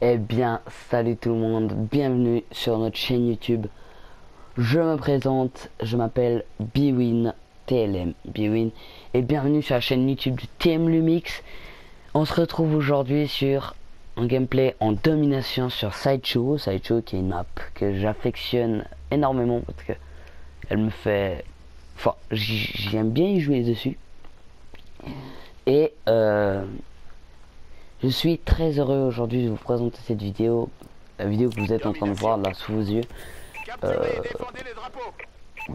Eh bien, salut tout le monde, bienvenue sur notre chaîne YouTube. Je me présente, je m'appelle Bwin, TLM, Bwin, et bienvenue sur la chaîne YouTube de TM Lumix. On se retrouve aujourd'hui sur un gameplay en domination sur Sideshow qui est une map que j'affectionne énormément parce que elle me fait... Enfin, j'aime bien y jouer dessus. Et je suis très heureux aujourd'hui de vous présenter cette vidéo, la vidéo que vous êtes en train de voir là sous vos yeux,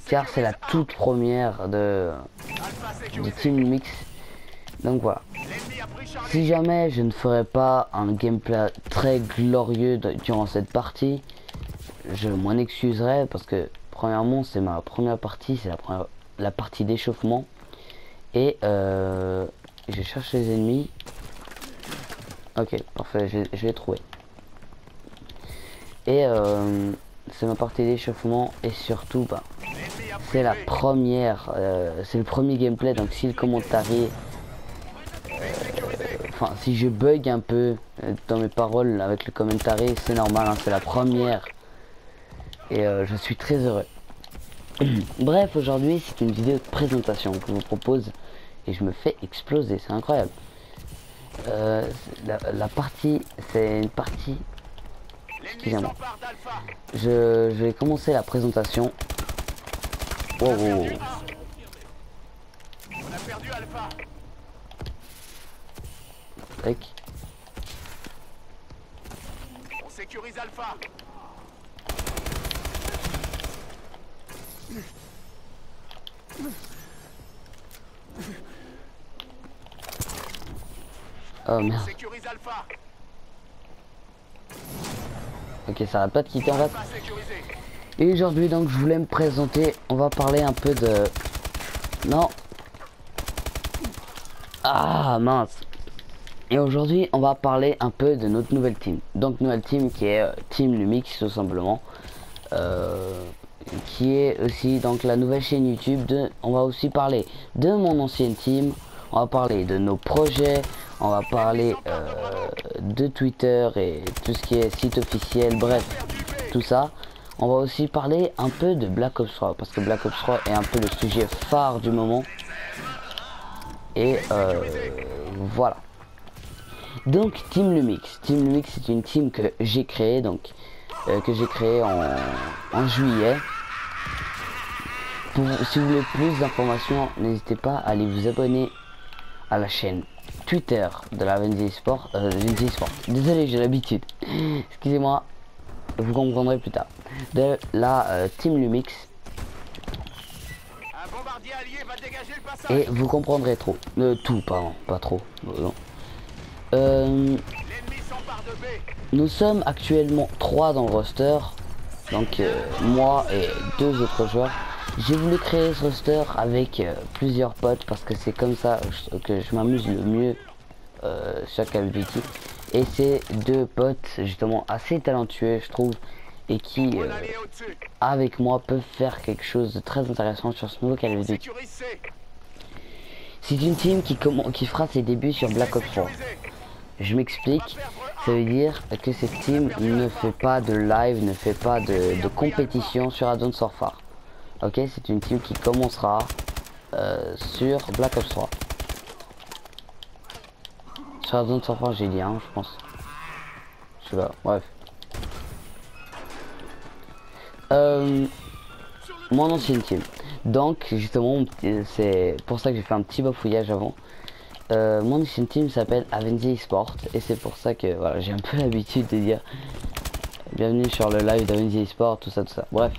car c'est la toute première de Team Lumix. Donc voilà. Si jamais je ne ferai pas un gameplay très glorieux durant cette partie, je m'en excuserai parce que premièrement c'est ma première partie, c'est la partie d'échauffement et je cherche les ennemis. Ok, parfait, je l'ai trouvé. Et c'est ma partie d'échauffement et surtout, bah, c'est la première, c'est le premier gameplay. Donc si le commentary, enfin si je bug un peu dans mes paroles avec le commentary, c'est normal, hein, c'est la première. Et je suis très heureux. Bref, aujourd'hui c'est une vidéo de présentation que je vous propose et je me fais exploser, c'est incroyable. La partie, c'est une partie... Excusez-moi. Je vais commencer la présentation. Oh, oh. On a perdu Alpha. Tac. On sécurise Alpha. Oh merde. On sécurise Alpha. Ok, ça va pas de quitter en fait. Alpha sécurisé. Et aujourd'hui donc je voulais me présenter. On va parler un peu de... Non. Ah mince. Et aujourd'hui on va parler un peu de notre nouvelle team. Donc nouvelle team qui est Team Lumix tout simplement. Qui est aussi donc la nouvelle chaîne YouTube de... On va aussi parler de mon ancienne team. On va parler de nos projets. On va parler de Twitter et tout ce qui est site officiel. Bref, tout ça. On va aussi parler un peu de Black Ops 3. Parce que Black Ops 3 est un peu le sujet phare du moment. Et voilà. Donc Team Lumix. Team Lumix c'est une team que j'ai créée. Donc que j'ai créée en juillet. Si vous voulez plus d'informations, n'hésitez pas à aller vous abonner à la chaîne Twitter de la Venzi Sport. Désolé, j'ai l'habitude. Excusez-moi, vous comprendrez plus tard. De la Team Lumix. Un bombardier allié va dégager le passage. Et vous comprendrez trop. Tout, pardon, pas trop. Non. L'ennemi s'empare de B. Nous sommes actuellement 3 dans le roster. Donc moi et 2 autres joueurs. J'ai voulu créer ce roster avec plusieurs potes parce que c'est comme ça que je m'amuse le mieux sur Call of Duty. Et c'est 2 potes justement assez talentueux je trouve et qui Mon allié au-dessus. avec moi peuvent faire quelque chose de très intéressant sur ce nouveau Call of Duty. Sécurise C. C'est une team qui fera ses débuts sur Black Ops 3. Sécurisé. Je m'explique, ça veut dire que cette team ne fait pas de live, ne fait pas de compétition sur Advanced Warfare. Ok, c'est une team qui commencera sur Black Ops 3. Sur Advanced Warfare j'ai dit hein, je pense. Je sais pas, bref. Mon ancienne team. Donc justement, c'est pour ça que j'ai fait un petit bafouillage avant. Mon ancienne team s'appelle Avenzi Sport et c'est pour ça que voilà, j'ai un peu l'habitude de dire bienvenue sur le live d'Avenzi Sport, tout ça. Bref.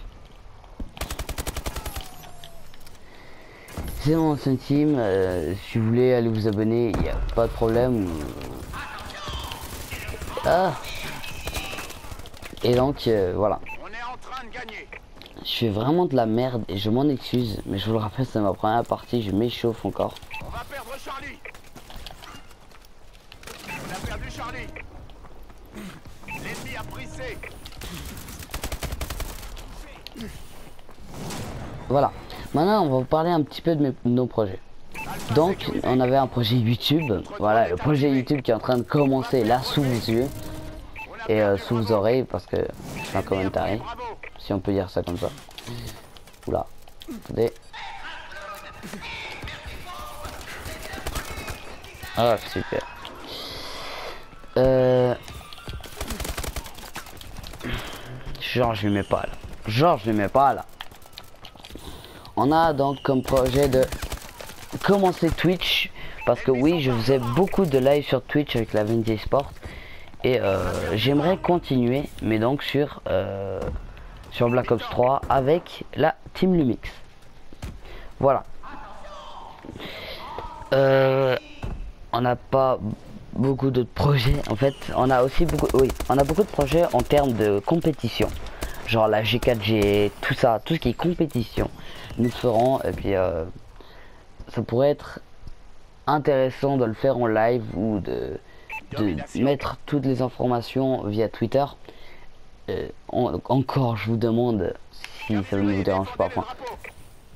C'est mon ancienne team, si vous voulez aller vous abonner, il n'y a pas de problème. Ah. Et donc voilà. On est en train de gagner. Je fais vraiment de la merde et je m'en excuse, mais je vous le rappelle, c'est ma première partie, je m'échauffe encore. On va perdre Charlie. On a perdu Charlie. L'ennemi a pris C. Voilà. Maintenant, on va vous parler un petit peu de nos projets. Donc, on avait un projet YouTube. Voilà, le projet YouTube qui est en train de commencer là sous vos yeux. et sous vos oreilles parce que je suis un commentaire, Bravo. si on peut dire ça comme ça. Oula, attendez. Ah super. Genre je lui mets pas là. Genre je lui mets pas là. On a donc comme projet de commencer Twitch. Parce que oui, je faisais beaucoup de live sur Twitch avec la Vindy Sport. Et j'aimerais continuer. Mais donc sur Black Ops 3 avec la Team Lumix. Voilà. On n'a pas beaucoup d'autres projets. En fait, on a aussi beaucoup, oui, on a beaucoup de projets en termes de compétition. Genre la G4G, tout ça, tout ce qui est compétition. Nous ferons, et puis ça pourrait être intéressant de le faire en live ou de mettre toutes les informations via Twitter. Encore, je vous demande si ça ne vous dérange pas. Enfin,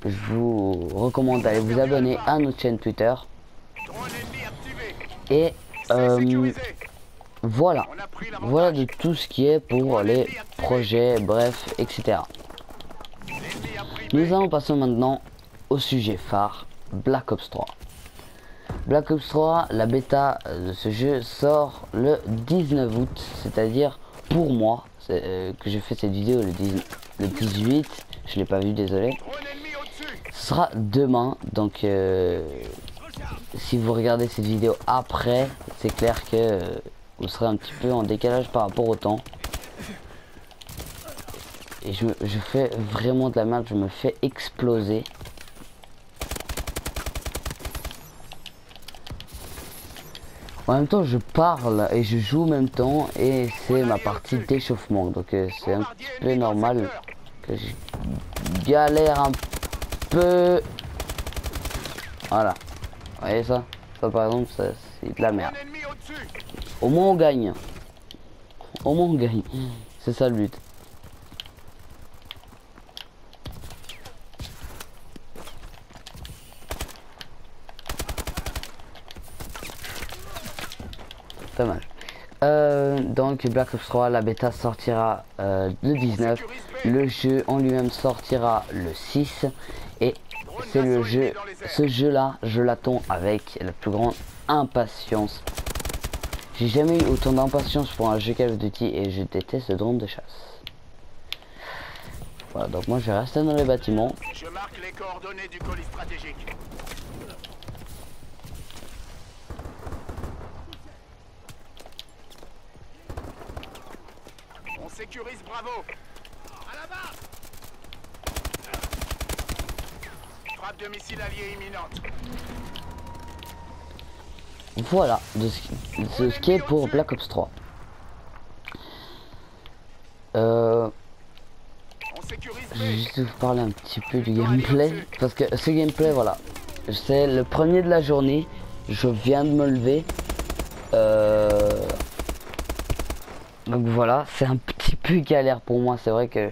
je vous recommande d'aller vous abonner à notre chaîne Twitter. Et voilà, voilà de tout ce qui est pour les projets, bref, etc. Nous allons passer maintenant au sujet phare, Black Ops 3. Black Ops 3, la bêta de ce jeu sort le 19 août, c'est-à-dire pour moi, que j'ai fait cette vidéo le 18, je l'ai pas vu, désolé. Ce sera demain, donc si vous regardez cette vidéo après, c'est clair que vous serez un petit peu en décalage par rapport au temps. Et je fais vraiment de la merde, je me fais exploser. En même temps je parle et je joue en même temps et c'est ma partie d'échauffement. Donc c'est un petit peu normal que je galère un peu. Voilà. Vous voyez ça? Ça par exemple c'est de la merde. Au moins on gagne. Au moins on gagne. C'est ça le but. Pas mal. Donc Black Ops 3, la bêta sortira le 19. Le jeu en lui-même sortira le 6. Et c'est le jeu, ce jeu là, je l'attends avec la plus grande impatience. J'ai jamais eu autant d'impatience pour un jeu Call of Duty et je déteste le drone de chasse. Voilà, donc moi je vais rester dans les bâtiments. Je marque les coordonnées du colis stratégique. On sécurise Bravo. À la barre. Frappe de missile allié imminente. Voilà de ce qui est pour Black Ops 3. Je vais juste vous parler un petit peu du gameplay parce que ce gameplay, voilà, c'est le premier de la journée. Je viens de me lever, donc voilà, c'est un petit peu galère pour moi. C'est vrai que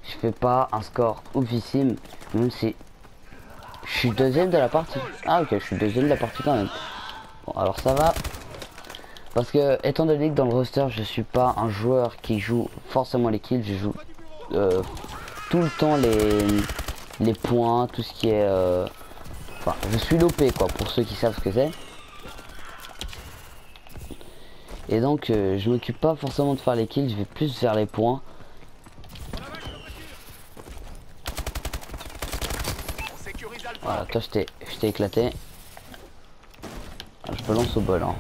je fais pas un score oufissime, même si je suis deuxième de la partie. Ah ok, je suis deuxième de la partie quand même. Bon, alors ça va. Parce que étant donné que dans le roster je suis pas un joueur qui joue forcément les kills, je joue tout le temps les points, tout ce qui est enfin je suis l'OP quoi, pour ceux qui savent ce que c'est. Et donc je m'occupe pas forcément de faire les kills, je vais plus faire les points. Voilà, toi je t'ai éclaté. Je me lance au bol hein.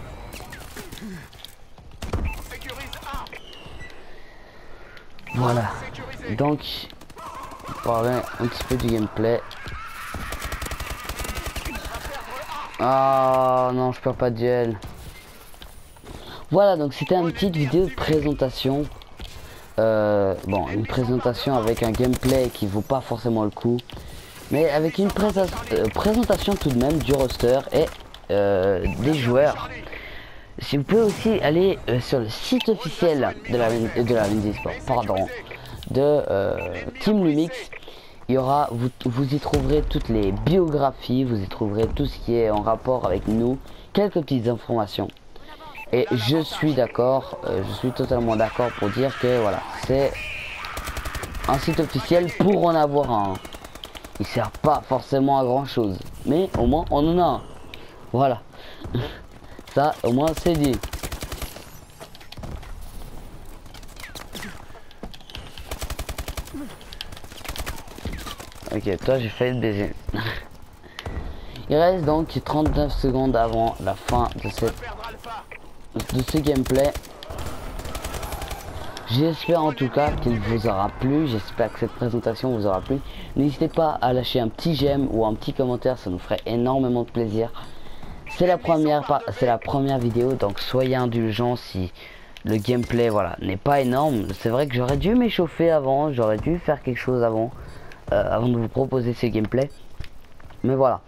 Voilà, donc parler un petit peu du gameplay. Ah non, je perds pas de duel. Voilà, donc c'était une petite vidéo de présentation. Bon, une présentation avec un gameplay qui vaut pas forcément le coup, mais avec une présentation tout de même du roster et des joueurs. Si vous pouvez aussi aller sur le site officiel de la Vindy Sport, pardon, de Team Lumix. Il y aura, vous y trouverez toutes les biographies, vous y trouverez tout ce qui est en rapport avec nous, quelques petites informations. Et je suis d'accord, je suis totalement d'accord pour dire que voilà, c'est un site officiel pour en avoir un. Il sert pas forcément à grand chose, mais au moins on en a un. Voilà. Ça au moins c'est dit. Ok, toi j'ai failli te baiser. Il reste donc 39 secondes avant la fin de ce gameplay. J'espère en tout cas qu'il vous aura plu, j'espère que cette présentation vous aura plu. N'hésitez pas à lâcher un petit j'aime ou un petit commentaire, ça nous ferait énormément de plaisir. C'est la première vidéo, donc soyez indulgents si le gameplay voilà n'est pas énorme. C'est vrai que j'aurais dû m'échauffer avant, j'aurais dû faire quelque chose avant, avant de vous proposer ce gameplay. Mais voilà.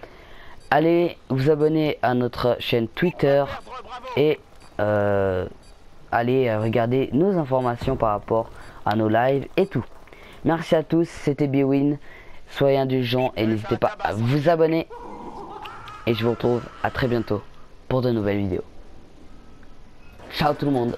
Allez vous abonner à notre chaîne Twitter et allez regarder nos informations par rapport à nos lives et tout. Merci à tous, c'était bwin. Soyez indulgents et n'hésitez pas à vous abonner. Et je vous retrouve à très bientôt pour de nouvelles vidéos. Ciao tout le monde.